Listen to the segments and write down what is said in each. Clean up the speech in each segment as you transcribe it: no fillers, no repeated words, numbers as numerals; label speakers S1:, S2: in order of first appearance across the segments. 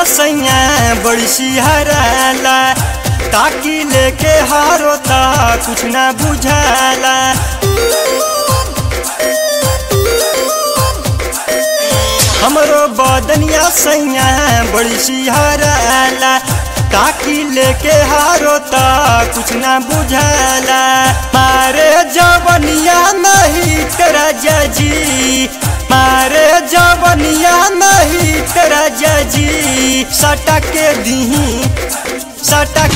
S1: सैया बड़ी सिहराला, ताकि लेके हारोता कुछ ना बुझाला। हमरो बदनिया सैया बड़ी सिहराला, ताकि लेके हारोता कुछ ना बुझाला। मारे जवनिया नहीं तेरा जजी, मारे जवनिया नहीं तेरा जजी। सटा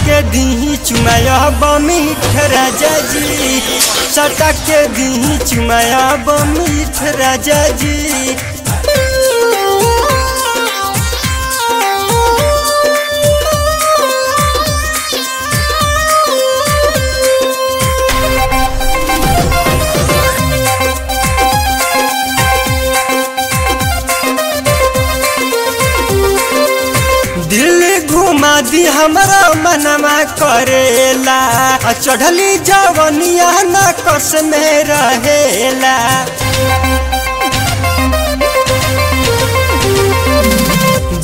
S1: के दीही चुमाया बमीठ राजा जी, सटा के दीही चुमाया बमीठ राजा जी। घुमा दी हमारा मनमा करेला, चढ़ली जवनिया न कस में रहेला।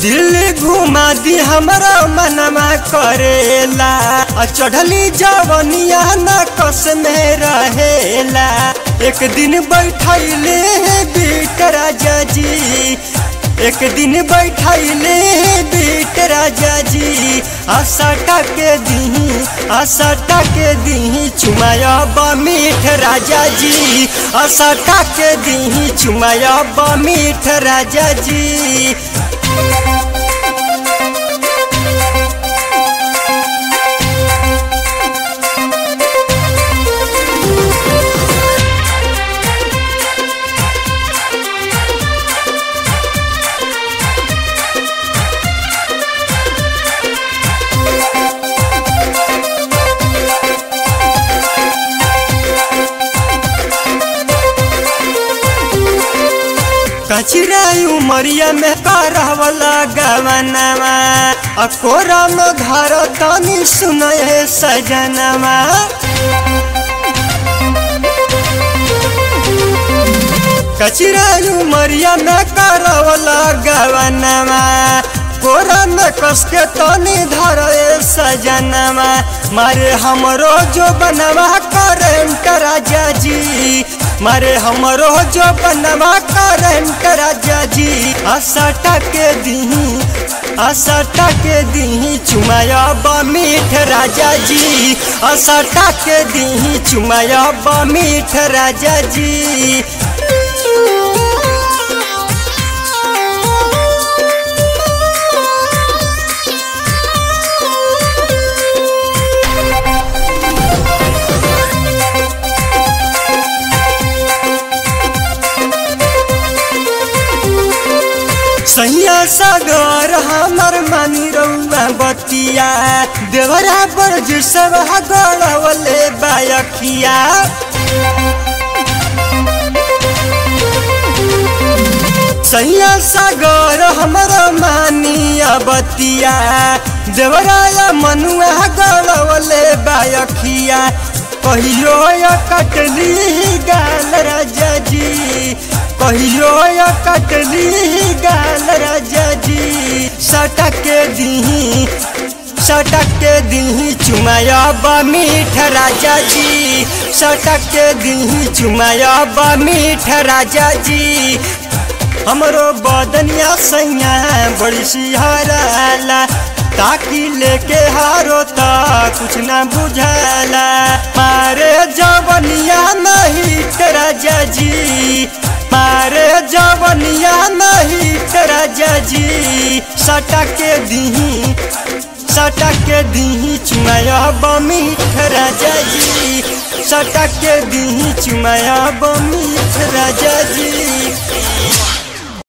S1: दिल्ली घुमा दी हमारा मनमा करेला, चढ़ली जवनिया न कस में रहेला। एक दिन बैठैले बीट राजा जी, एक दिन बैठैले बीट राजा जी। सटा के दीही चुमाया बमीठ राजा जी, सटा के दीही चुमाया बमीठ राजा जी। कचरा उमरिया में करवला गवनवा, अकोरा में घर तनी सुनए सजनवा। कचरा उमरिया में करवला गवनवा, कोरा में कस के तनी धरे सजनवा। मारे हमरो जो बनवा करेंट राजा जी, मारे हमरो जो बनवा करेंट राजा जी। सटा के दीही चुमाया बमीठ राजा जी, सटा के दीही चुमाया बमीठ राजा जी। सैया सागर हमर मानी रउआ बतिया, देवरा बरज सब गड़वले बायखिया। सैया सागर हमर मानी बतिया, देवरा मनुआ गड़वले बायखिया। कहियो कटली गाल राजा जी, कहियो कटली गाल राजा जी। सटा के दीही चुमाया बमीठ राजा जी, सटा के दीही चुमाया बमीठ राजा जी। हमरो बदनिया सैया बड़ी सिहराला, ताकि लेके हारोता कुछ ना बुझाला। मारे जवनिया नहीं तेरा जजी, मारे जवनिया नहीं तेरा जजी। सटा के दीही चुमाया बमीठ राजा जी, सटा के दीही चुमाया बमीठ राजा जी।